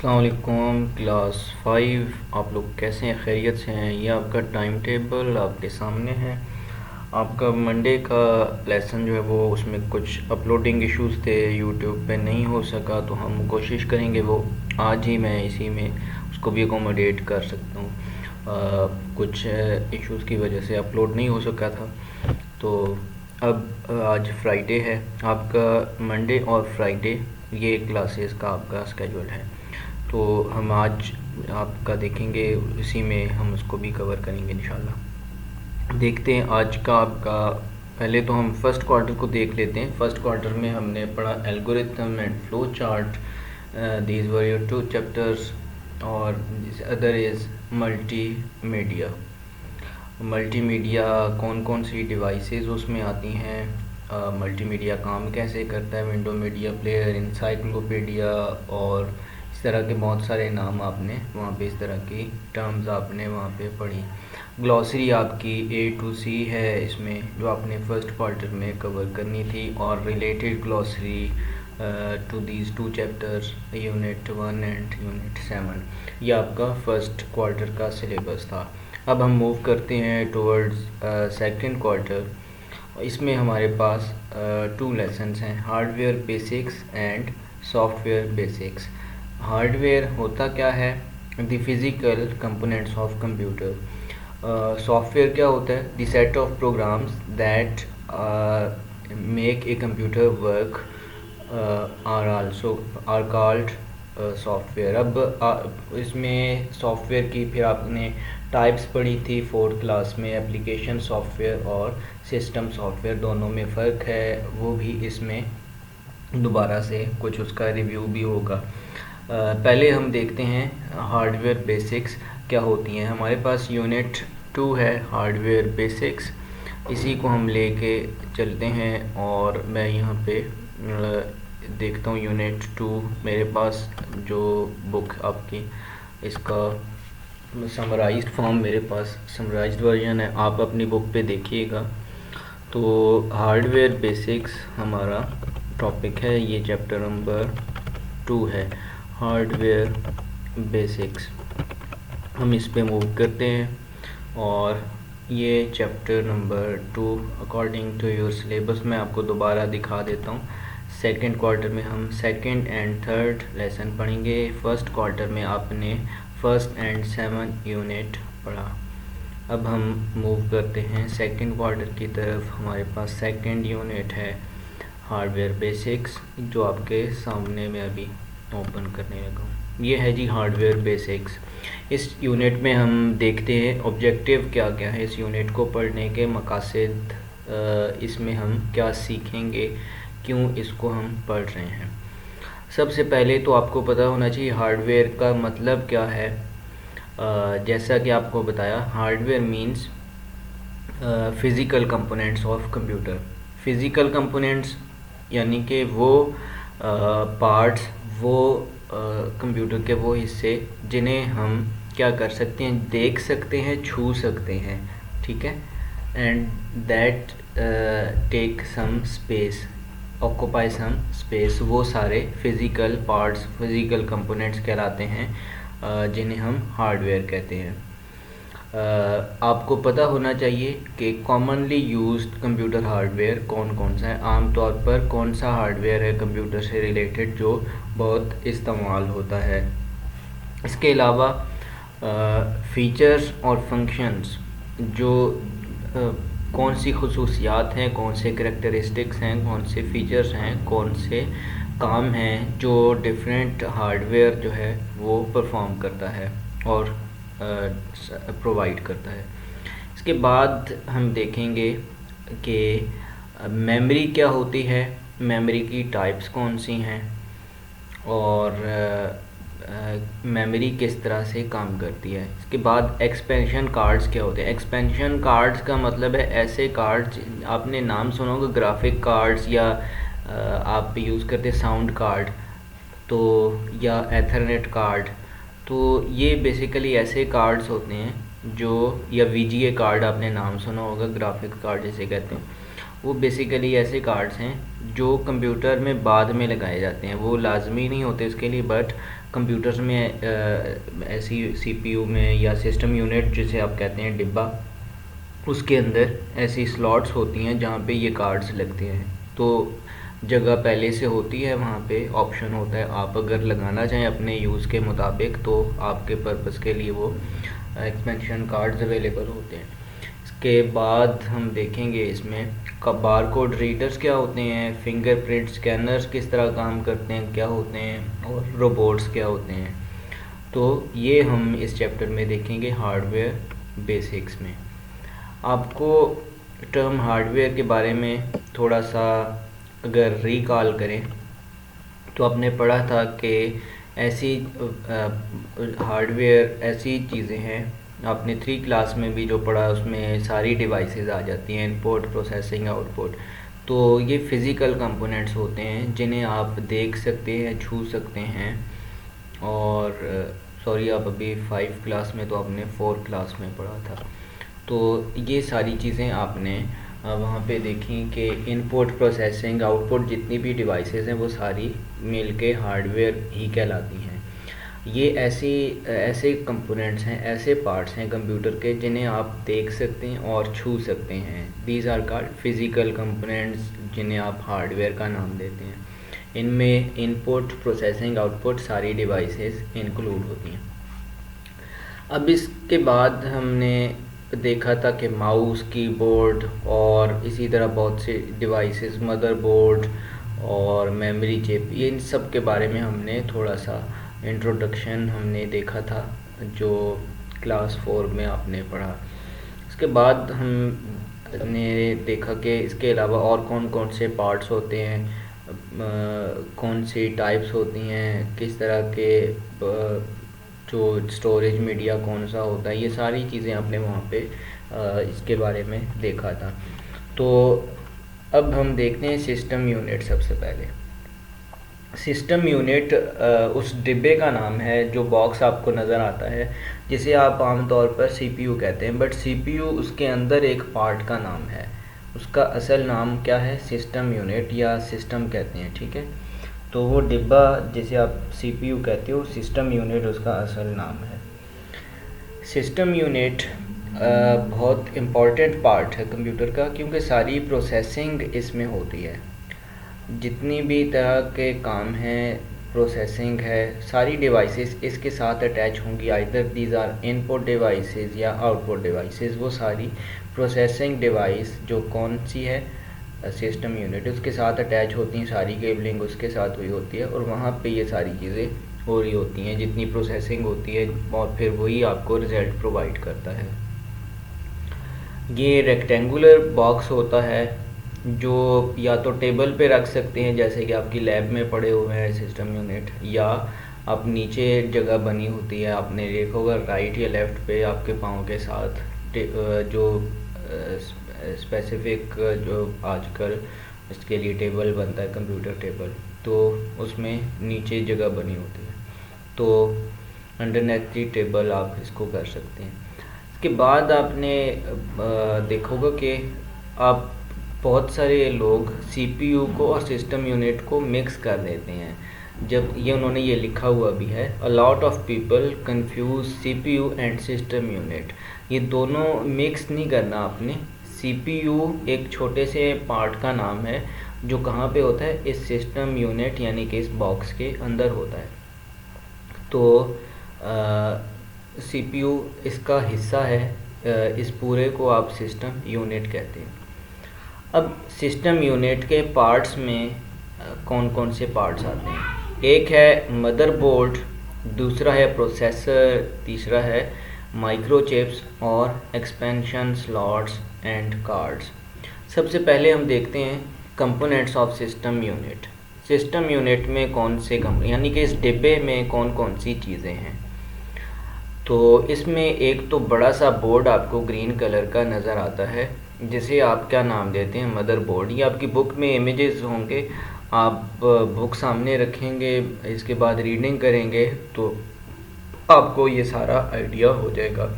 अस्सलाम वालेकुम क्लास 5। आप लोग कैसे हैं? खैरियत से हैं? ये आपका टाइम टेबल आपके सामने है। आपका मंडे का लेसन जो है वो उसमें कुछ अपलोडिंग इश्यूज थे, यूट्यूब पे नहीं हो सका, तो हम कोशिश करेंगे वो आज ही मैं इसी में उसको भी अकोमोडेट कर सकता हूँ। कुछ इश्यूज़ की वजह से अपलोड नहीं हो सका था। तो अब आज फ्राइडे है, आपका मंडे और फ्राइडे ये क्लासेस का आपका स्केड्यूल है। तो हम आज आपका देखेंगे, इसी में हम उसको भी कवर करेंगे इंशाल्लाह। देखते हैं आज का आपका। पहले तो हम फर्स्ट क्वार्टर को देख लेते हैं। फर्स्ट क्वार्टर में हमने पढ़ा algorithm and flow chart, these were your two chapters, और अदर इज़ मल्टीमीडिया। मल्टीमीडिया कौन कौन सी डिवाइसेस उसमें आती हैं, मल्टीमीडिया काम कैसे करता है, विंडो मीडिया प्लेयर, इंसाइक्लोपीडिया, और इस तरह के बहुत सारे नाम आपने वहाँ पे, इस तरह की टर्म्स आपने वहाँ पे पढ़ी। ग्लॉसरी आपकी A to C है इसमें, जो आपने फर्स्ट क्वार्टर में कवर करनी थी, और related glossary to these two chapters, unit 1 and unit 7। ये आपका फर्स्ट क्वार्टर का सिलेबस था। अब हम मूव करते हैं टुवर्ड्स सेकंड क्वार्टर। इसमें हमारे पास टू लेसन्स हैं, hardware basics and software basics. Hardware होता क्या है? The physical components of computer. Software क्या होता है? The set of programs that make a computer work are called software. अब इसमें सॉफ्टवेयर की फिर आपने टाइप्स पढ़ी थी फोर्थ क्लास में, एप्लीकेशन सॉफ्टवेयर और सिस्टम सॉफ्टवेयर, दोनों में फ़र्क है, वो भी इसमें दोबारा से कुछ उसका रिव्यू भी होगा। पहले हम देखते हैं हार्डवेयर बेसिक्स क्या होती हैं। हमारे पास यूनिट 2 है हार्डवेयर बेसिक्स, इसी को हम लेके चलते हैं। और मैं यहाँ पे देखता हूँ यूनिट 2, मेरे पास जो बुक आपकी, इसका समराइज्ड फॉर्म, मेरे पास समराइज्ड वर्जन है, आप अपनी बुक पे देखिएगा। तो हार्डवेयर बेसिक्स हमारा टॉपिक है, ये चैप्टर नंबर 2 है, हार्डवेयर बेसिक्स। हम इस पे मूव करते हैं, और ये chapter number 2 according to your syllabus मैं आपको दोबारा दिखा देता हूँ। सेकंड क्वार्टर में हम सेकंड एंड थर्ड लेसन पढ़ेंगे। फर्स्ट क्वार्टर में आपने फर्स्ट एंड 7 यूनिट पढ़ा। अब हम मूव करते हैं सेकंड क्वार्टर की तरफ। हमारे पास सेकंड यूनिट है हार्डवेयर बेसिक्स, जो आपके सामने में अभी ओपन करने लगा हूँ। ये है जी हार्डवेयर बेसिक्स। इस यूनिट में हम देखते हैं ऑब्जेक्टिव क्या क्या है इस यूनिट को पढ़ने के, मकासद, इसमें हम क्या सीखेंगे, क्यों इसको हम पढ़ रहे हैं। सबसे पहले तो आपको पता होना चाहिए हार्डवेयर का मतलब क्या है। जैसा कि आपको बताया, hardware means physical components of computer. Physical components यानी कि वो पार्ट्स, वो कंप्यूटर के वो हिस्से जिन्हें हम क्या कर सकते हैं, देख सकते हैं, छू सकते हैं, ठीक है। And that take some space, occupy some space, वो सारे फिज़िकल पार्ट्स, फिज़िकल कंपोनेंट्स कहलाते हैं, जिन्हें हम हार्डवेयर कहते हैं। आपको पता होना चाहिए कि कॉमनली यूज्ड कंप्यूटर हार्डवेयर कौन कौन सा है। आमतौर पर कौन सा हार्डवेयर है कंप्यूटर से रिलेटेड जो बहुत इस्तेमाल होता है। इसके अलावा फीचर्स और फंक्शंस, जो कौन सी खसूसियात हैं, कौन से करैक्टरिस्टिक्स हैं, कौन से फीचर्स हैं, कौन से काम हैं जो डिफरेंट हार्डवेयर जो है वो परफॉर्म करता है और प्रोवाइड करता है। इसके बाद हम देखेंगे कि मेमोरी क्या होती है, मेमोरी की टाइप्स कौन सी हैं, और मेमोरी किस तरह से काम करती है। इसके बाद एक्सपेंशन कार्ड्स क्या होते हैं। एक्सपेंशन कार्ड्स का मतलब है ऐसे कार्ड्स, आपने नाम सुना होगा ग्राफिक कार्ड्स, या आप यूज़ करते हैं साउंड कार्ड, तो या एथरनेट कार्ड। तो ये बेसिकली ऐसे कार्ड्स होते हैं जो, या VGA कार्ड आपने नाम सुना होगा, ग्राफिक कार्ड जिसे कहते हैं, वो बेसिकली ऐसे कार्ड्स हैं जो कंप्यूटर में बाद में लगाए जाते हैं, वो लाजमी नहीं होते इसके लिए, बट कंप्यूटर्स में ऐसी सीपीयू में या सिस्टम यूनिट जिसे आप कहते हैं डिब्बा, उसके अंदर ऐसी स्लॉट्स होती हैं जहाँ पे ये कार्ड्स लगते हैं। तो जगह पहले से होती है, वहाँ पे ऑप्शन होता है, आप अगर लगाना चाहें अपने यूज़ के मुताबिक तो आपके पर्पस के लिए वो एक्सपेंशन कार्ड्स अवेलेबल होते हैं। इसके बाद हम देखेंगे इसमें बार कोड रीडर्स क्या होते हैं, फिंगरप्रिंट स्कैनर्स किस तरह काम करते हैं, क्या होते हैं, और रोबोट्स क्या होते हैं। तो ये हम इस चैप्टर में देखेंगे हार्डवेयर बेसिक्स में। आपको टर्म हार्डवेयर के बारे में थोड़ा सा अगर रिकॉल करें तो आपने पढ़ा था कि ऐसी हार्डवेयर ऐसी चीज़ें हैं, आपने 3 क्लास में भी जो पढ़ा उसमें सारी डिवाइसेस आ जाती हैं, इनपुट प्रोसेसिंग आउटपुट। तो ये फ़िज़िकल कंपोनेंट्स होते हैं जिन्हें आप देख सकते हैं, छू सकते हैं। और सॉरी, आप अभी 5 क्लास में, तो आपने 4 क्लास में पढ़ा था। तो ये सारी चीज़ें आपने वहाँ पे देखी कि इनपुट प्रोसेसिंग आउटपुट जितनी भी डिवाइसेस हैं वो सारी मिलके हार्डवेयर ही कहलाती हैं। ये ऐसे कंपोनेंट्स हैं, ऐसे पार्ट्स हैं कंप्यूटर के जिन्हें आप देख सकते हैं और छू सकते हैं। These are called physical components, जिन्हें आप हार्डवेयर का नाम देते हैं। इनमें इनपुट प्रोसेसिंग आउटपुट सारी डिवाइसेस इंक्लूड होती हैं। अब इसके बाद हमने देखा था कि माउस, कीबोर्ड और इसी तरह बहुत से डिवाइसेस, मदरबोर्ड और मेमोरी चिप, ये इन सब के बारे में हमने थोड़ा सा इंट्रोडक्शन हमने देखा था जो क्लास 4 में आपने पढ़ा। इसके बाद हमने देखा कि इसके अलावा और कौन कौन से पार्ट्स होते हैं, कौन सी टाइप्स होती हैं, किस तरह के जो स्टोरेज मीडिया कौन सा होता है, ये सारी चीज़ें आपने वहाँ पे इसके बारे में देखा था। तो अब हम देखते हैं सिस्टम यूनिट। सबसे पहले सिस्टम यूनिट उस डिब्बे का नाम है जो बॉक्स आपको नज़र आता है, जिसे आप आमतौर पर सीपीयू कहते हैं, बट सीपीयू उसके अंदर एक पार्ट का नाम है। उसका असल नाम क्या है? सिस्टम यूनिट या सिस्टम कहते हैं, ठीक है। तो वो डिब्बा जिसे आप सीपीयू कहते हो, सिस्टम यूनिट उसका असल नाम है। सिस्टम यूनिट बहुत इम्पॉर्टेंट पार्ट है कंप्यूटर का, क्योंकि सारी प्रोसेसिंग इसमें होती है। जितनी भी तरह के काम हैं, प्रोसेसिंग है, सारी डिवाइसेस इसके साथ अटैच होंगी। Either these are input devices या आउटपुट डिवाइसेस। वो सारी प्रोसेसिंग डिवाइस जो कौन सी है, सिस्टम यूनिट, उसके साथ अटैच होती हैं, सारी केबलिंग उसके साथ हुई होती है और वहाँ पे ये सारी चीज़ें हो रही होती हैं, जितनी प्रोसेसिंग होती है, और फिर वही आपको रिज़ल्ट प्रोवाइड करता है। ये रेक्टेंगुलर बॉक्स होता है जो या तो टेबल पे रख सकते हैं, जैसे कि आपकी लैब में पड़े हुए हैं सिस्टम यूनिट, या आप नीचे जगह बनी होती है, आपने देखा होगा राइट या लेफ़्ट पे आपके पाँव के साथ जो स्पेसिफिक जो आजकल इसके लिए टेबल बनता है, कंप्यूटर टेबल, तो उसमें नीचे जगह बनी होती है, तो अंडरनेथ दी टेबल आप इसको कर सकते हैं। इसके बाद आपने देखा होगा कि आप बहुत सारे लोग सीपीयू को और सिस्टम यूनिट को मिक्स कर देते हैं। जब ये उन्होंने ये लिखा हुआ भी है, a lot of people confuse CPU and system unit. ये दोनों मिक्स नहीं करना आपने। सीपीयू एक छोटे से पार्ट का नाम है जो कहाँ पे होता है? इस सिस्टम यूनिट यानी कि इस बॉक्स के अंदर होता है। तो सीपीयू इसका हिस्सा है, इस पूरे को आप सिस्टम यूनिट कहते हैं। अब सिस्टम यूनिट के पार्ट्स में कौन कौन से पार्ट्स आते हैं? एक है मदरबोर्ड, दूसरा है प्रोसेसर, तीसरा है माइक्रोचिप्स और एक्सपेंशन स्लॉट्स एंड कार्ड्स। सबसे पहले हम देखते हैं components of system unit. System unit में कौन से यानी कि इस डिब्बे में कौन कौन सी चीज़ें हैं। तो इसमें एक तो बड़ा सा बोर्ड आपको ग्रीन कलर का नज़र आता है, जिसे आप क्या नाम देते हैं? मदरबोर्ड। ये आपकी बुक में इमेजेस होंगे, आप बुक सामने रखेंगे, इसके बाद रीडिंग करेंगे तो आपको ये सारा आइडिया हो जाएगा।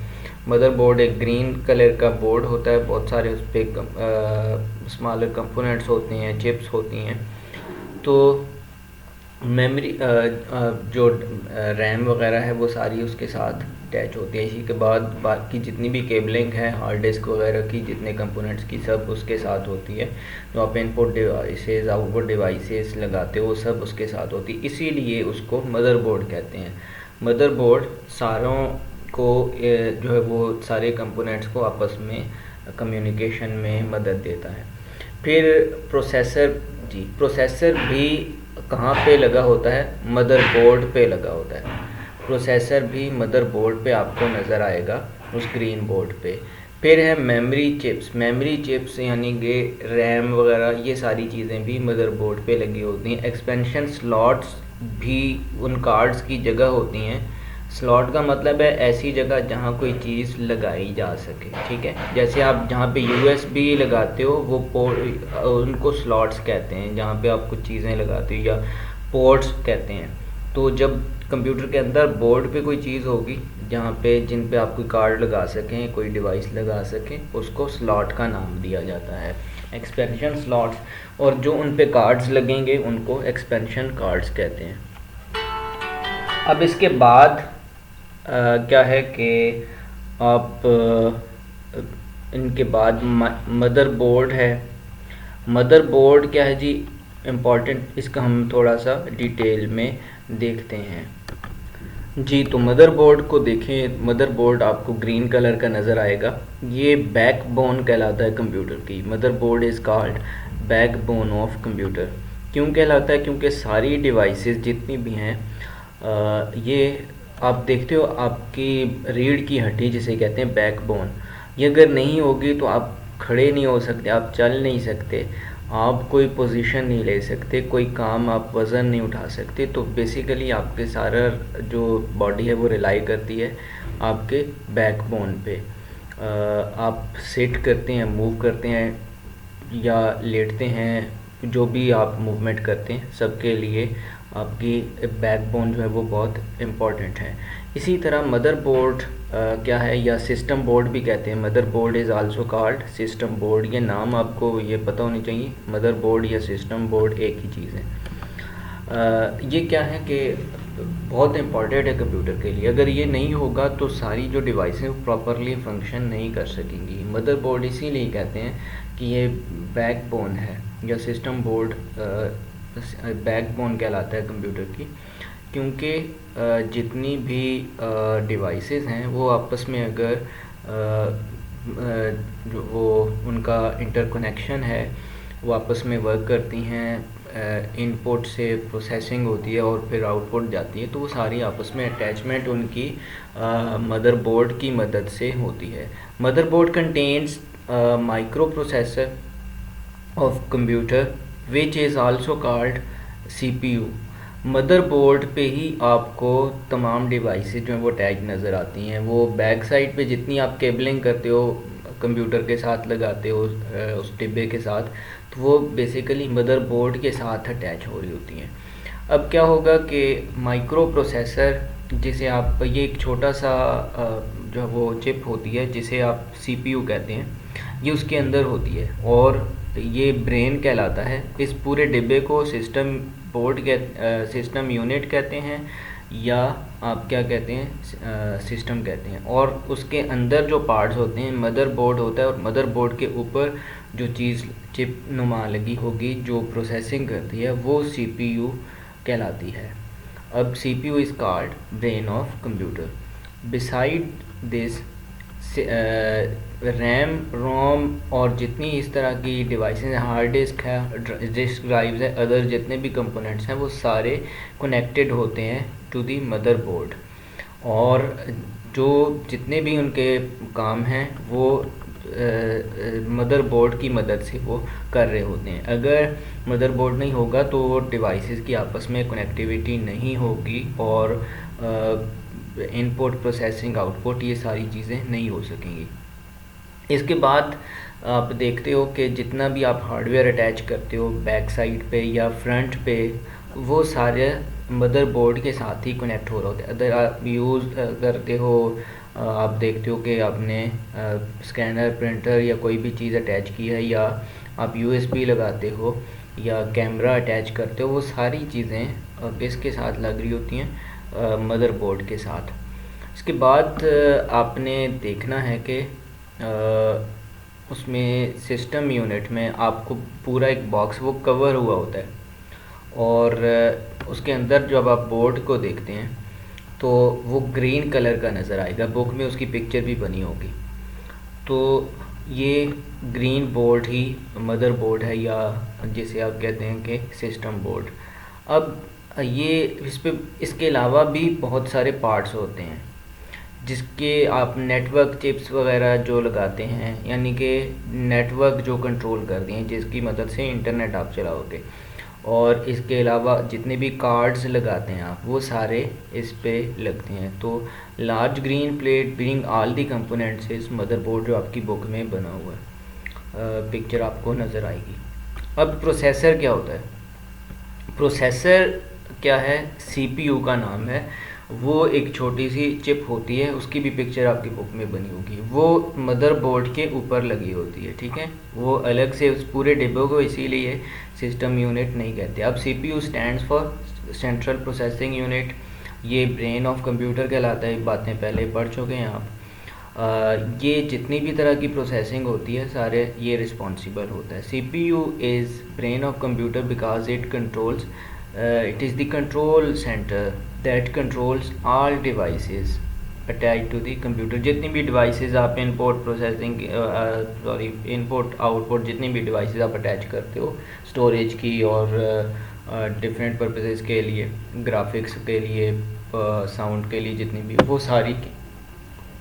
मदरबोर्ड एक ग्रीन कलर का बोर्ड होता है, बहुत सारे उस पर स्मॉलर कंपोनेंट्स होते हैं, चिप्स होती हैं। तो मेमोरी जो रैम वगैरह है वो सारी उसके साथ अटैच होती है। इसी के बाद बाकी जितनी भी केबलिंग है हार्ड डिस्क वगैरह की, जितने कंपोनेंट्स की, सब उसके साथ होती है। जो आप इनपुट डिवाइसेस आउटपुट डिवाइसेस लगाते हो वो सब उसके साथ होती है, इसीलिए उसको मदरबोर्ड कहते हैं। मदरबोर्ड सारों को जो है वो सारे कंपोनेंट्स को आपस में कम्युनिकेशन में मदद देता है। फिर प्रोसेसर, जी प्रोसेसर भी कहाँ पे लगा होता है? मदरबोर्ड पे लगा होता है। प्रोसेसर भी मदरबोर्ड पे आपको नज़र आएगा, उस ग्रीन बोर्ड पे। फिर है मेमोरी चिप्स। मेमोरी चिप्स यानी कि रैम वगैरह, ये सारी चीज़ें भी मदरबोर्ड पे लगी होती हैं। एक्सपेंशन स्लॉट्स भी उन कार्ड्स की जगह होती हैं। स्लॉट का मतलब है ऐसी जगह जहाँ कोई चीज़ लगाई जा सके, ठीक है। जैसे आप जहाँ पे यूएसबी लगाते हो वो पोर्ट, उनको स्लॉट्स कहते हैं, जहाँ पे आप कुछ चीज़ें लगाते हो, या पोर्ट्स कहते हैं। तो जब कंप्यूटर के अंदर बोर्ड पे कोई चीज़ होगी जहाँ पे, जिन पे आप कोई कार्ड लगा सकें, कोई डिवाइस लगा सकें, उसको स्लॉट का नाम दिया जाता है, एक्सपेंशन स्लॉट्स। और जो उन पे कार्ड्स लगेंगे उनको एक्सपेंशन कार्ड्स कहते हैं। अब इसके बाद क्या है कि आप इनके बाद मदरबोर्ड है। मदरबोर्ड क्या है जी, इम्पॉर्टेंट, इसका हम थोड़ा सा डिटेल में देखते हैं जी। तो मदरबोर्ड को देखें, मदरबोर्ड आपको ग्रीन कलर का नज़र आएगा। ये बैकबोन कहलाता है कंप्यूटर की। Motherboard is called backbone of computer. क्यों कहलाता है? क्योंकि सारी डिवाइसेस जितनी भी हैं, ये आप देखते हो, आपकी रीढ़ की हड्डी जिसे कहते हैं बैकबोन, ये अगर नहीं होगी तो आप खड़े नहीं हो सकते, आप चल नहीं सकते, आप कोई पोजीशन नहीं ले सकते, कोई काम, आप वज़न नहीं उठा सकते। तो बेसिकली आपके सारा जो बॉडी है वो रिलाई करती है आपके बैकबोन पे। आप सिट करते हैं, मूव करते हैं या लेटते हैं, जो भी आप मूवमेंट करते हैं, सबके लिए आपकी बैकबोन जो है वो बहुत इम्पॉर्टेंट है। इसी तरह मदरबोर्ड क्या है, या सिस्टम बोर्ड भी कहते हैं। Motherboard is also called system board. ये नाम आपको ये पता होनी चाहिए, मदरबोर्ड या सिस्टम बोर्ड एक ही चीज़ है। ये क्या है कि बहुत इम्पॉर्टेंट है कंप्यूटर के लिए। अगर ये नहीं होगा तो सारी जो डिवाइसें प्रॉपरली फंक्शन नहीं कर सकेंगी। मदरबोर्ड इसीलिए कहते हैं कि ये बैकबोन है, या सिस्टम बोर्ड बैकबोन कहलाता है कंप्यूटर की, क्योंकि जितनी भी डिवाइसेस हैं वो आपस में अगर जो वो उनका इंटरकनेक्शन है, वो आपस में वर्क करती हैं, इनपुट से प्रोसेसिंग होती है और फिर आउटपुट जाती है, तो वो सारी आपस में अटैचमेंट उनकी मदरबोर्ड की मदद से होती है। Motherboard contains micro processor of computer which is also called CPU। Motherboard पे ही आपको तमाम डिवाइसेस जो हैं वो अटैच नज़र आती हैं। वो बैक साइड पे जितनी आप केबलिंग करते हो, कंप्यूटर के साथ लगाते हो उस डिब्बे के साथ, तो वो बेसिकली मदरबोर्ड के साथ अटैच हो रही होती हैं। अब क्या होगा कि माइक्रो प्रोसेसर, जिसे आप, ये एक छोटा सा जो है वो चिप होती है जिसे आप CPU कहते हैं, ये उसके अंदर होती है और ये ब्रेन कहलाता है। इस पूरे डिब्बे को सिस्टम बोर्ड सिस्टम यूनिट कहते हैं, या आप क्या कहते हैं, सिस्टम कहते हैं। और उसके अंदर जो पार्ट्स होते हैं, मदरबोर्ड होता है, और मदरबोर्ड के ऊपर जो चीज़ चिप नुमा लगी होगी जो प्रोसेसिंग करती है, वो CPU कहलाती है। अब CPU is called brain of computer. Beside this RAM, ROM और जितनी इस तरह की डिवाइसेस हैं, हार्ड डिस्क है, डिस्क ड्राइव्स है, अदर जितने भी कंपोनेंट्स हैं, वो सारे कनेक्टेड होते हैं टू दी मदरबोर्ड। और जो जितने भी उनके काम हैं वो मदरबोर्ड की मदद से वो कर रहे होते हैं। अगर मदरबोर्ड नहीं होगा तो डिवाइसेस की आपस में कनेक्टिविटी नहीं होगी और इनपुट, प्रोसेसिंग, आउटपुट, ये सारी चीज़ें नहीं हो सकेंगी। इसके बाद आप देखते हो कि जितना भी आप हार्डवेयर अटैच करते हो बैक साइड पे या फ्रंट पे, वो सारे मदरबोर्ड के साथ ही कनेक्ट हो रहा होता है। अगर आप यूज़ करते हो, आप देखते हो कि आपने स्कैनर, प्रिंटर या कोई भी चीज़ अटैच की है, या आप यूएसबी लगाते हो या कैमरा अटैच करते हो, वो सारी चीज़ें किसके साथ लग रही होती हैं, मदरबोर्ड के साथ। इसके बाद आपने देखना है कि उसमें सिस्टम यूनिट में आपको पूरा एक बॉक्स वो कवर हुआ होता है, और उसके अंदर जब आप बोर्ड को देखते हैं तो वो ग्रीन कलर का नज़र आएगा। बुक में उसकी पिक्चर भी बनी होगी। तो ये ग्रीन बोर्ड ही मदर बोर्ड है, या जिसे आप कहते हैं कि सिस्टम बोर्ड। अब ये इस पे इसके अलावा भी बहुत सारे पार्ट्स होते हैं जिसके आप नेटवर्क चिप्स वगैरह जो लगाते हैं, यानी कि नेटवर्क जो कंट्रोल करती हैं, जिसकी मदद से इंटरनेट आप चलाओगे। और इसके अलावा जितने भी कार्ड्स लगाते हैं आप, वो सारे इस पे लगते हैं। तो large green plate being all the components इस मदरबोर्ड जो आपकी बुक में बना हुआ है, पिक्चर आपको नज़र आएगी। अब प्रोसेसर क्या होता है? प्रोसेसर क्या है? सीपीयू का नाम है। वो एक छोटी सी चिप होती है, उसकी भी पिक्चर आपकी बुक में बनी होगी। वो मदरबोर्ड के ऊपर लगी होती है, ठीक है। वो अलग से उस पूरे डिब्बे को इसीलिए सिस्टम यूनिट नहीं कहते। अब CPU stands for central processing unit. ये ब्रेन ऑफ कंप्यूटर कहलाता है, बातें पहले पढ़ चुके हैं आप। ये जितनी भी तरह की प्रोसेसिंग होती है सारे ये रिस्पॉन्सिबल होता है। CPU is brain of computer because it controls it is the control center that controls all devices attached to the computer। जितनी भी devices आप input processing input output जितनी भी devices आप attach करते हो storage की और different purposes के लिए, graphics के लिए, sound के लिए, जितनी भी वो सारी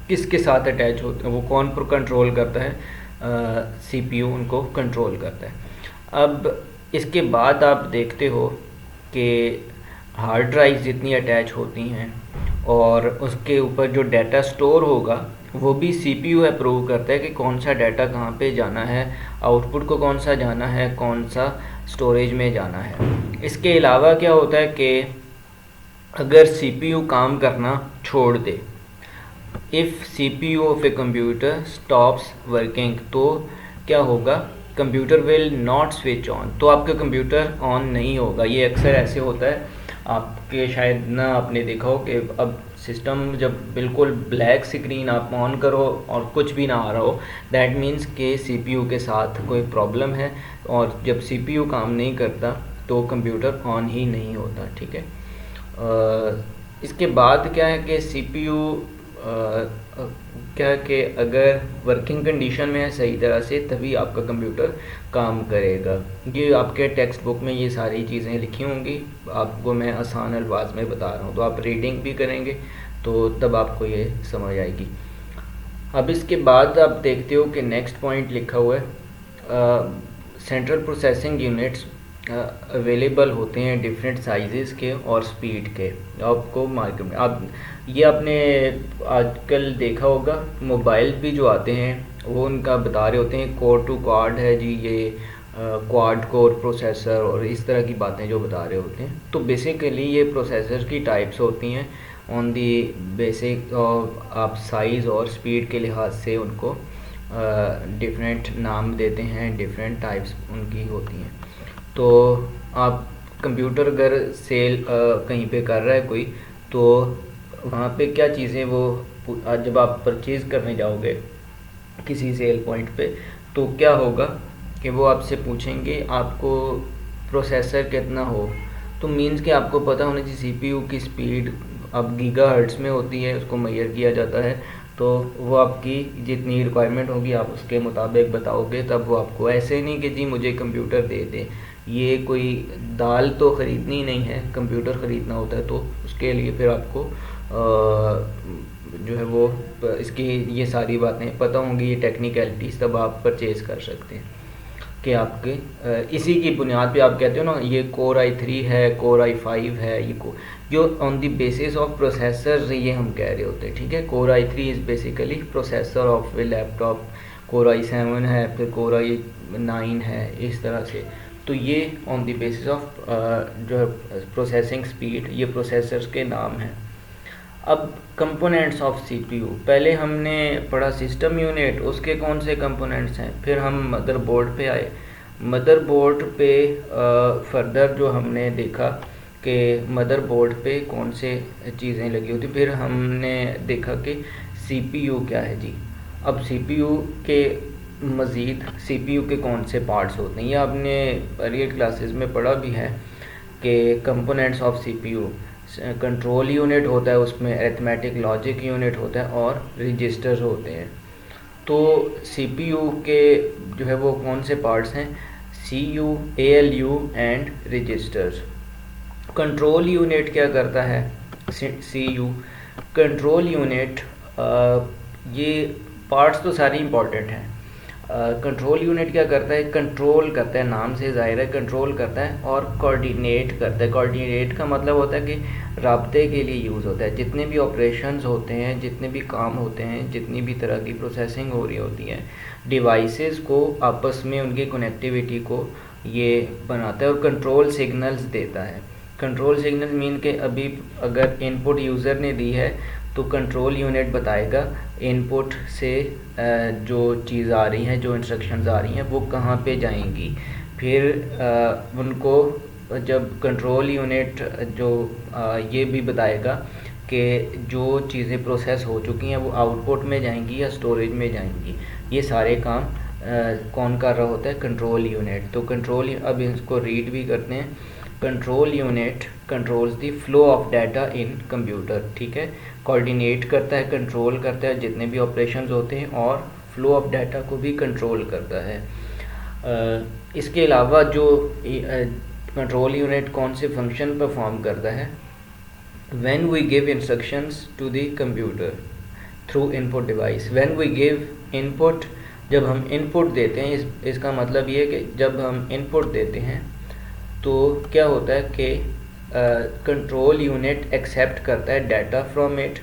किसके साथ अटैच होते हैं, वो कौन कंट्रोल करता है? CPU उनको कंट्रोल करता है। अब इसके बाद आप देखते हो कि हार्ड ड्राइव जितनी अटैच होती हैं और उसके ऊपर जो डाटा स्टोर होगा वो भी सीपीयू अप्रूव करता है कि कौन सा डाटा कहाँ पे जाना है, आउटपुट को कौन सा जाना है, कौन सा स्टोरेज में जाना है। इसके अलावा क्या होता है कि अगर सीपीयू काम करना छोड़ दे, if CPU of a computer stops working, तो क्या होगा? Computer will not switch on, तो आपका कंप्यूटर ऑन नहीं होगा। ये अक्सर ऐसे होता है आपके, शायद ना आपने देखा हो कि अब सिस्टम जब बिल्कुल ब्लैक स्क्रीन आप ऑन करो और कुछ भी ना आ रहा हो, दैट मीन्स के सीपीयू के साथ कोई प्रॉब्लम है, और जब सीपीयू काम नहीं करता तो कंप्यूटर ऑन ही नहीं होता, ठीक है। इसके बाद क्या है कि सीपीयू क्या कि अगर वर्किंग कंडीशन में है सही तरह से, तभी आपका कंप्यूटर काम करेगा। ये आपके टेक्स्ट बुक में ये सारी चीज़ें लिखी होंगी, आपको मैं आसान अल्फाज में बता रहा हूँ, तो आप रीडिंग भी करेंगे तो तब आपको ये समझ आएगी। अब इसके बाद आप देखते हो कि नेक्स्ट पॉइंट लिखा हुआ है सेंट्रल प्रोसेसिंग यूनिट्स अवेलेबल होते हैं डिफरेंट साइजेस के और स्पीड के। आपको मार्केट में आप ये आपने आजकल देखा होगा, मोबाइल भी जो आते हैं वो उनका बता रहे होते हैं कोर टू क्वाड है जी, ये क्वाड कोर प्रोसेसर और इस तरह की बातें जो बता रहे होते हैं। तो बेसिकली ये प्रोसेसर की टाइप्स होती हैं ऑन दी बेसिक, आप साइज़ और स्पीड के लिहाज से उनको डिफरेंट नाम देते हैं, डिफरेंट टाइप्स उनकी होती हैं। तो आप कंप्यूटर अगर सेल कहीं पे कर रहा है कोई, तो वहाँ पे क्या चीज़ें वो जब आप परचेज़ करने जाओगे किसी सेल पॉइंट पे, तो क्या होगा कि वो आपसे पूछेंगे आपको प्रोसेसर कितना हो, तो मीन्स कि आपको पता होना चाहिए सीपीयू की स्पीड अब गीगाहर्ट्ज़ में होती है, उसको मेजर किया जाता है। तो वो आपकी जितनी रिक्वायरमेंट होगी आप उसके मुताबिक बताओगे, तब वो आपको, ऐसे नहीं कि जी मुझे कंप्यूटर दे दें। ये कोई दाल तो ख़रीदनी नहीं है, कंप्यूटर ख़रीदना होता है, तो उसके लिए फिर आपको जो है वो इसकी ये सारी बातें पता होंगी, ये टेक्निकलिटीज़, तब आप परचेज़ कर सकते हैं कि आपके इसी की बुनियाद पे आप कहते हो ना ये कोर i3 है, कोर i5 है, ये जो on the basis of processor ये हम कह रहे होते हैं, ठीक है। Core i3 is basically processor of A laptop, core i7 है, फिर कोर i9 है, इस तरह से। तो ये ऑन द बेसिस ऑफ जो है प्रोसेसिंग स्पीड, ये प्रोसेसर्स के नाम हैं। अब कंपोनेंट्स ऑफ सीपीयू, पहले हमने पढ़ा सिस्टम यूनिट, उसके कौन से कंपोनेंट्स हैं, फिर हम मदरबोर्ड पे आए। मदरबोर्ड पे फर्दर जो हमने देखा कि मदरबोर्ड पे कौन से चीज़ें लगी होती, फिर हमने देखा कि सीपीयू क्या है जी। अब सीपीयू के मज़ीद सीपीयू के कौन से पार्ट्स होते हैं, ये आपने अर्लियर क्लासेस में पढ़ा भी है कि components of CPU, control unit होता है, उसमें अरिथमेटिक लॉजिक यूनिट होता है और रजिस्टर्स होते हैं। तो सीपीयू के जो है वो कौन से पार्ट्स हैं, CU, ALU and registers. Control unit क्या करता है, सीयू कंट्रोल यूनिट, ये पार्ट्स तो सारे इंपॉर्टेंट हैं। कंट्रोल यूनिट क्या करता है, कंट्रोल करता है, नाम से ज़ाहिर है कंट्रोल करता है, और कोऑर्डिनेट करता है। कोऑर्डिनेट का मतलब होता है कि राब्ते के लिए यूज़ होता है। जितने भी ऑपरेशंस होते हैं, जितने भी काम होते हैं, जितनी भी तरह की प्रोसेसिंग हो रही होती है, डिवाइसेस को आपस में उनकी कनेक्टिविटी को ये बनाता है और कंट्रोल सिग्नल्स देता है। कंट्रोल सिग्नल मीन के अभी अगर इनपुट यूज़र ने दी है तो कंट्रोल यूनिट बताएगा इनपुट से जो चीज़ आ रही है, जो इंस्ट्रक्शंस आ रही हैं वो कहाँ पे जाएंगी। फिर उनको जब कंट्रोल यूनिट जो ये भी बताएगा कि जो चीज़ें प्रोसेस हो चुकी हैं वो आउटपुट में जाएंगी या स्टोरेज में जाएंगी। ये सारे काम कौन कर रहा होता है, कंट्रोल यूनिट। तो कंट्रोल, अब इसको रीड भी करते हैं। Control unit controls the flow of data in computer, ठीक है। कोऑर्डिनेट करता है, कंट्रोल करता है जितने भी ऑपरेशंस होते हैं, और फ्लो ऑफ डाटा को भी कंट्रोल करता है। इसके अलावा जो कंट्रोल यूनिट कौन से फंक्शन परफॉर्म करता है, when we give instructions to the computer through input device. When we give input, जब हम इनपुट देते हैं, इसका मतलब ये है कि जब हम इनपुट देते हैं तो क्या होता है कि कंट्रोल यूनिट एक्सेप्ट करता है data from it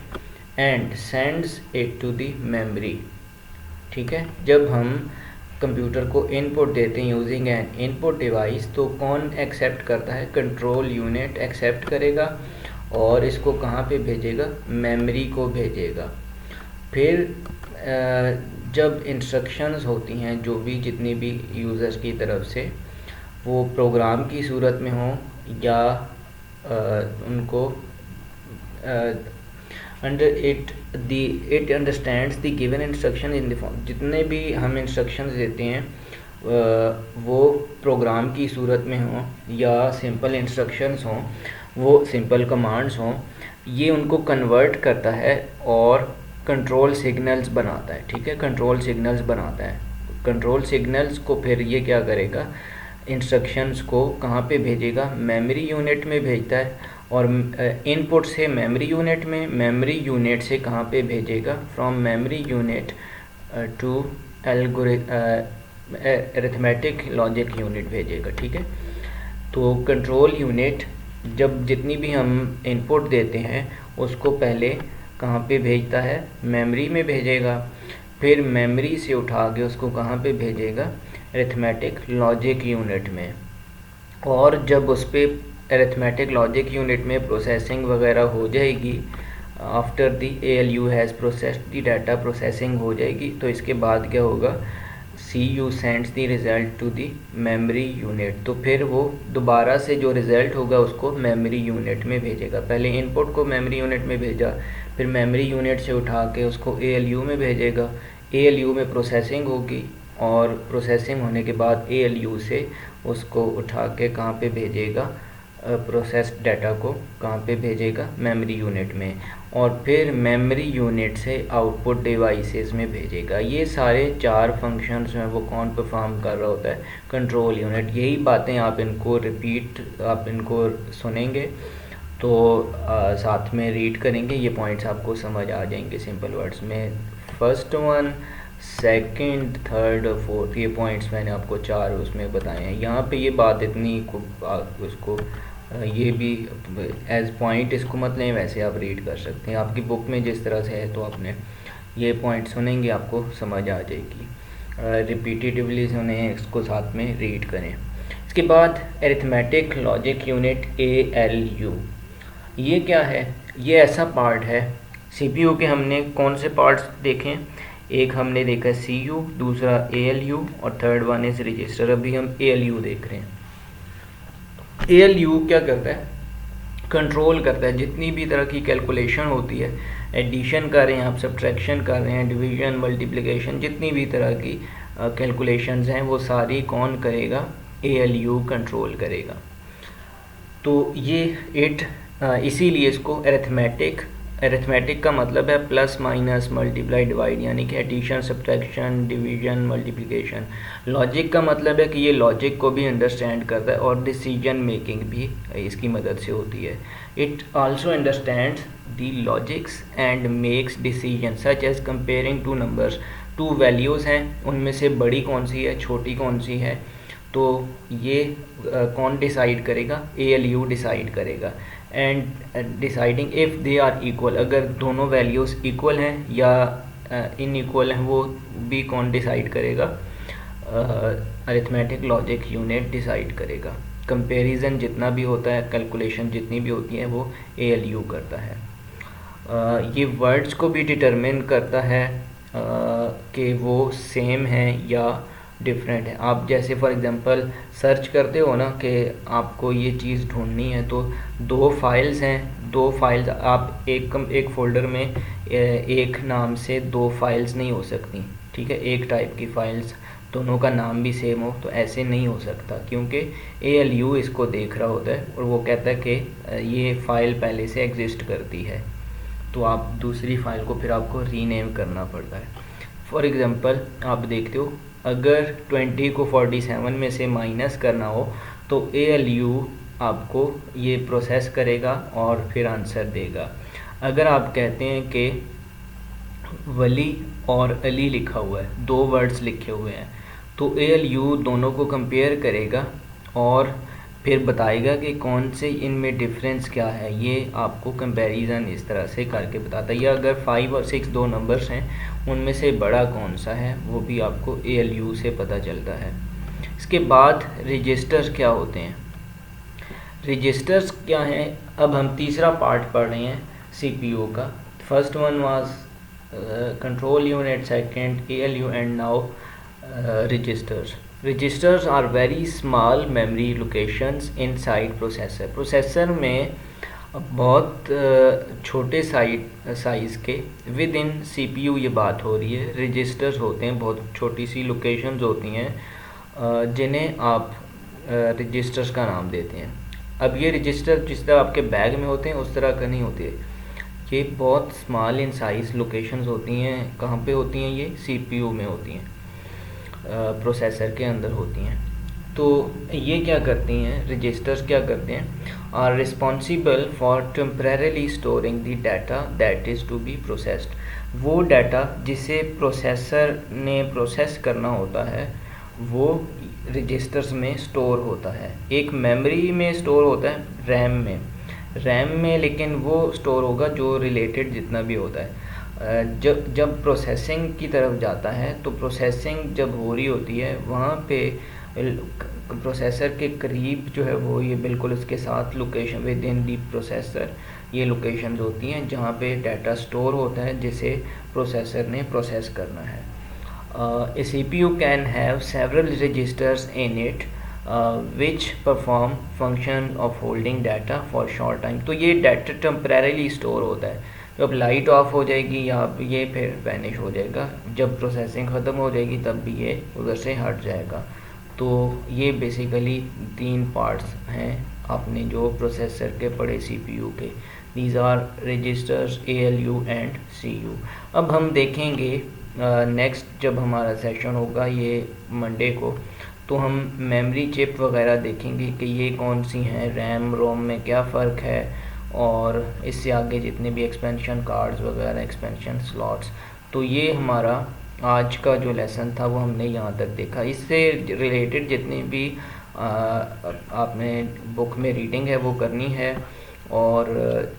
and sends it to the memory, ठीक है। जब हम कंप्यूटर को इनपुट देते हैं यूजिंग एन इनपुट डिवाइस, तो कौन एक्सेप्ट करता है, कंट्रोल यूनिट एक्सेप्ट करेगा और इसको कहाँ पे भेजेगा, मेमोरी को भेजेगा। फिर जब इंस्ट्रक्शंस होती हैं जो भी जितनी भी यूज़र्स की तरफ से, वो प्रोग्राम की सूरत में हो या उनको under it understands the given instruction in the form, जितने भी हम इंस्ट्रक्शंस देते हैं वो प्रोग्राम की सूरत में हों या सिंपल इंस्ट्रक्शंस हों, वो सिंपल कमांड्स हों, ये उनको कन्वर्ट करता है और कंट्रोल सिग्नल्स बनाता है, ठीक है। कंट्रोल सिग्नल्स बनाता है। कंट्रोल सिग्नल्स को फिर ये क्या करेगा, इंस्ट्रक्शंस को कहाँ पे भेजेगा, मेमोरी यूनिट में भेजता है, और इनपुट से मेमोरी यूनिट में, मेमोरी यूनिट से कहाँ पे भेजेगा, from memory unit to arithmetic logic unit भेजेगा, ठीक है। तो कंट्रोल यूनिट जब जितनी भी हम इनपुट देते हैं उसको पहले कहाँ पे भेजता है, मेमोरी में भेजेगा, फिर मेमोरी से उठा के उसको कहाँ पे भेजेगा, अरिथमेटिक लॉजिक यूनिट में। और जब उस पर अरिथमेटिक लॉजिक यूनिट में प्रोसेसिंग वगैरह हो जाएगी, after the ALU has processed the data, processing हो जाएगी, तो इसके बाद क्या होगा, CU sends the result to the memory unit. तो फिर वो दोबारा से जो रिज़ल्ट होगा उसको मेमोरी यूनिट में भेजेगा। पहले इनपुट को मेमोरी यूनिट में भेजा, फिर मेमोरी यूनिट से उठा के उसको ALU में भेजेगा, ALU में प्रोसेसिंग होगी, और प्रोसेसिंग होने के बाद ALU से उसको उठा के कहाँ पे भेजेगा, प्रोसेस्ड डाटा को कहाँ पे भेजेगा, मेमोरी यूनिट में, और फिर मेमोरी यूनिट से आउटपुट डिवाइसेस में भेजेगा। ये सारे 4 फंक्शंस हैं वो कौन परफॉर्म कर रहा होता है, कंट्रोल यूनिट। यही बातें आप इनको रिपीट, आप इनको सुनेंगे तो साथ में रीड करेंगे, ये पॉइंट्स आपको समझ आ जाएंगे सिंपल वर्ड्स में। फर्स्ट वन, सेकंड, थर्ड और फोर्थ, ये पॉइंट्स मैंने आपको 4 उसमें बताए हैं। यहाँ पे ये बात इतनी को उसको ये भी एज पॉइंट इसको मत लें, वैसे आप रीड कर सकते हैं, आपकी बुक में जिस तरह से है तो आपने ये पॉइंट सुनेंगे आपको समझ आ जाएगी। रिपीटेटिवली सुने, इसको साथ में रीड करें। इसके बाद अरिथमेटिक लॉजिक यूनिट ALU, ये क्या है? ये ऐसा पार्ट है CPU के, हमने कौन से पार्ट्स देखें? एक हमने देखा CU, दूसरा ALU और थर्ड वन इज रजिस्टर। अभी हम ALU देख रहे हैं। ALU क्या करता है? कंट्रोल करता है जितनी भी तरह की कैलकुलेशन होती है, एडिशन कर रहे हैं आप, सब्ट्रैक्शन कर रहे हैं, डिवीजन, मल्टीप्लिकेशन, जितनी भी तरह की कैलकुलेशंस हैं वो सारी कौन करेगा? ALU कंट्रोल करेगा। तो ये इसीलिए इसको अरिथमेटिक का मतलब है प्लस माइनस मल्टीप्लाई डिवाइड, यानी कि addition, subtraction, division, multiplication. Logic का मतलब है कि ये लॉजिक को भी अंडरस्टैंड करता है और डिसीजन मेकिंग भी इसकी मदद से होती है। It also understands the logics and makes decision such as comparing two numbers. Two values हैं, उनमें से बड़ी कौन सी है, छोटी कौन सी है, तो ये कौन डिसाइड करेगा? ALU डिसाइड करेगा। And deciding if they are equal, अगर दोनों वैल्यूज़ इक्वल हैं या इनइक्वल हैं, वो भी कौन डिसाइड करेगा? अरिथमेटिक लॉजिक यूनिट डिसाइड करेगा। कंपैरिजन जितना भी होता है, कैलकुलेशन जितनी भी होती है, वो ALU करता है। ये वर्ड्स को भी डिटरमिन करता है कि वो सेम हैं या डिफरेंट है। आप जैसे फॉर एग्जांपल सर्च करते हो ना कि आपको ये चीज़ ढूंढनी है, तो दो फाइल्स हैं, दो फाइल्स आप एक फ़ोल्डर में एक नाम से दो फाइल्स नहीं हो सकती, ठीक है? एक टाइप की फाइल्स, दोनों का नाम भी सेम हो, तो ऐसे नहीं हो सकता, क्योंकि ALU इसको देख रहा होता है और वो कहता है कि ये फ़ाइल पहले से एग्जिस्ट करती है, तो आप दूसरी फ़ाइल को फिर आपको रीनेम करना पड़ता है। फॉर एग्ज़ाम्पल आप देखते हो, अगर 20 को 47 में से माइनस करना हो तो ALU आपको ये प्रोसेस करेगा और फिर आंसर देगा। अगर आप कहते हैं कि वली और अली लिखा हुआ है, दो वर्ड्स लिखे हुए हैं, तो ALU दोनों को कंपेयर करेगा और फिर बताएगा कि कौन से इनमें डिफरेंस क्या है। ये आपको कंपैरिजन इस तरह से करके बताता है। या अगर 5 और 6 दो नंबर्स हैं, उनमें से बड़ा कौन सा है, वो भी आपको ALU से पता चलता है। इसके बाद रजिस्टर्स क्या होते हैं? रजिस्टर्स क्या हैं? अब हम तीसरा पार्ट पढ़ रहे हैं CPU का। First one was control unit, second ALU and now registers. Registers are very small memory locations inside processor. Processor में बहुत छोटे साइज़ के विद इन CPU ये बात हो रही है। रजिस्टर्स होते हैं, बहुत छोटी सी लोकेशंस होती हैं जिन्हें आप रजिस्टर्स का नाम देते हैं। अब ये रजिस्टर जिस तरह आपके बैग में होते हैं उस तरह का नहीं होते, ये बहुत स्मॉल इन साइज़ लोकेशंस होती हैं। कहाँ पे होती हैं? ये CPU में होती हैं, प्रोसेसर के अंदर होती हैं। तो ये क्या करती हैं? रजिस्टर्स क्या करते हैं? Are responsible for temporarily storing the data that is to be processed. वो डाटा जिसे प्रोसेसर ने प्रोसेस करना होता है वो रजिस्टर्स में स्टोर होता है। एक मेमोरी में स्टोर होता है, रैम में, लेकिन वो स्टोर होगा जो रिलेटेड जितना भी होता है। जब प्रोसेसिंग की तरफ जाता है, तो प्रोसेसिंग जब हो रही होती है वहाँ पे प्रोसेसर के करीब जो है वो ये बिल्कुल उसके साथ location with in the processor ये लोकेशंस होती हैं जहाँ पे डाटा स्टोर होता है जिसे प्रोसेसर ने प्रोसेस करना है। A CPU can have several registers in it which perform function of holding data for short time। तो ये डाटा टेम्परेरली स्टोर होता है, जब लाइट ऑफ हो जाएगी या ये फिर वैनिश हो जाएगा, जब प्रोसेसिंग ख़त्म हो जाएगी तब भी ये उधर से हट जाएगा। तो ये बेसिकली तीन पार्ट्स हैं आपने जो प्रोसेसर के पढ़े CPU के। These are registers, ALU and CU। अब हम देखेंगे नेक्स्ट जब हमारा सेशन होगा ये मंडे को, तो हम मेमोरी चिप वगैरह देखेंगे कि ये कौन सी हैं, रैम रोम में क्या फ़र्क है, और इससे आगे जितने भी एक्सपेंशन कार्ड्स वगैरह, एक्सपेंशन स्लॉट्स। तो ये हमारा आज का जो लेसन था वो हमने यहाँ तक देखा। इससे रिलेटेड जितनी भी आपने बुक में रीडिंग है वो करनी है, और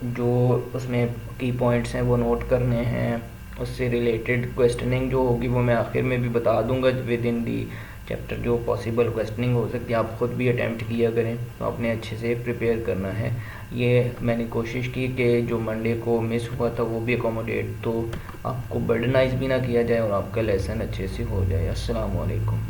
जो उसमें की पॉइंट्स हैं वो नोट करने हैं। उससे रिलेटेड क्वेश्चनिंग जो होगी वो मैं आखिर में भी बता दूंगा विद इन दी चैप्टर जो पॉसिबल क्वेश्चनिंग हो सकती है आप ख़ुद भी अटैम्प्ट किया करें, तो आपने अच्छे से प्रिपेयर करना है। ये मैंने कोशिश की कि जो मंडे को मिस हुआ था वो भी अकोमोडेट, तो आपको बर्डनाइज भी ना किया जाए और आपका लेसन अच्छे से हो जाए। अस्सलाम वालेकुम।